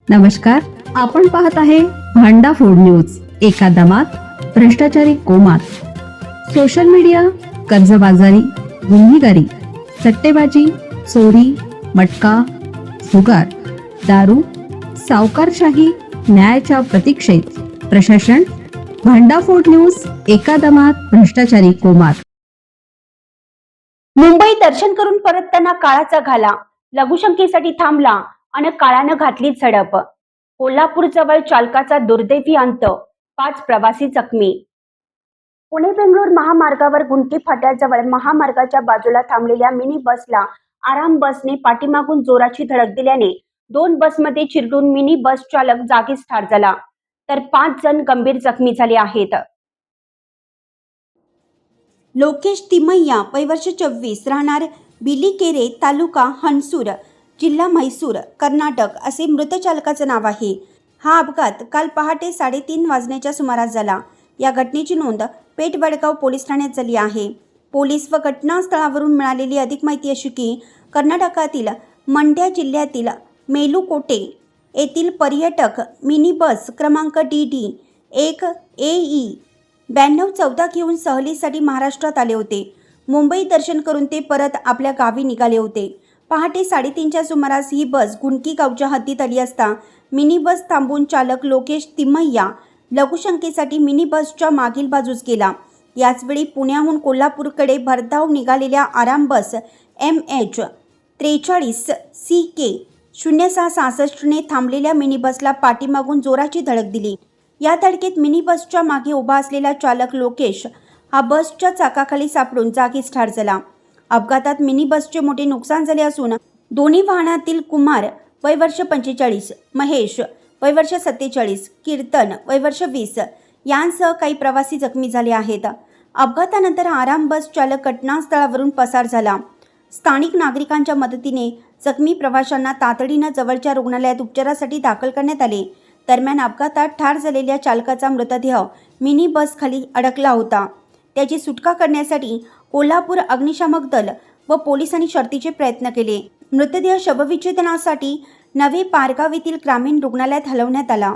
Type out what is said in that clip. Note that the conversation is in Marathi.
नमस्कार, आपण पाहत आहे भांडा फोड न्यूज. एका दमात भ्रष्टाचारी कोमात. सोशल मीडिया, कर्जबाजारी, गुन्हेगारी, सट्टेबाजी, चोरी, मटका, जुगार, दारू, सावकारशाही, न्यायाच्या प्रतीक्षेत प्रशासन. भांडाफोड न्यूज. एका दमात भ्रष्टाचारी कोमात. मुंबई दर्शन करून परतताना काळाचा घाला, लघुशंकेसाठी थांबला आणि काळानं घातली झडप. कोल्हापूर जवळ चालकाचा दुर्दैवी अंत, 5 प्रवासी जखमी. पुणे बेंगळूर महामार्गावर गुंटी फाट्याजवळ महामार्गाच्या बाजूला थांबलेल्या मिनी बसला आराम बसने पाठीमागून जोराची धडक दिल्याने 2 बसमध्ये चिरडून मिनी बस चालक जागीच ठार झाला, तर 5 जण गंभीर जखमी झाले आहेत. लोकेश तिमय्या, वय वर्ष 24, राहणार बिलिकेरे, तालुका हणसूर, जिल्हा म्हैसूर, कर्नाटक असे मृत चालकाचं नाव आहे. हा अपघात काल पहाटे 3:30 वाजण्याच्या सुमारास झाला. या घटनेची नोंद पेठ वडगाव पोलीस ठाण्यात झाली आहे. पोलीस व घटनास्थळावरून मिळालेली अधिक माहिती अशी की कर्नाटकातील मंड्या जिल्ह्यातील मेलुकोटे येथील पर्यटक मिनी बस क्रमांक DD 1 AE 9214 घेऊन सहलीसाठी महाराष्ट्रात आले होते. मुंबई दर्शन करून ते परत आपल्या गावी निघाले होते. पहाटे 3:30च्या सुमारास ही बस गुंडकी गावच्या हद्दीत आली असता मिनी बस थांबून चालक लोकेश तिमय्या लघुशंकेसाठी मिनी बसच्या मागील बाजूस गेला. याचवेळी पुण्याहून कोल्हापूरकडे भरधाव निघालेल्या आराम बस MH 43 CK 0666 ने थांबलेल्या मिनी बसला पाठीमागून जोराची धडक दिली. या धडकेत मिनी बसच्या मागे उभा असलेला चालक लोकेश हा बसच्या चाकाखाली सापडून जागीच ठार झाला. अपघातात मिनी बसचे मोठे नुकसान झाले असून दोन्ही वाहनातील कुमार, वय वर्ष 45, महेश, वय वर्ष 47, कीर्तन, वय वर्ष 20 यांसह काही प्रवासी जखमी झाले आहेत. अपघातानंतर आराम बस चालक घटनास्थळावरून पसार झाला. स्थानिक नागरिकांच्या मदतीने जखमी प्रवाशांना तातडीनं जवळच्या रुग्णालयात उपचारासाठी दाखल करण्यात आले. दरम्यान अपघातात ठार झालेल्या चालकाचा मृतदेह मिनी बस खाली अडकला होता. त्याची सुटका करण्यासाठी कोल्हापूर अग्निशामक दल व पोलिसांनी शर्थीचे प्रयत्न केले. मृतदेह शवविच्छेदनासाठी नवे पारगाव येथील ग्रामीण रुग्णालयात हलवण्यात आला.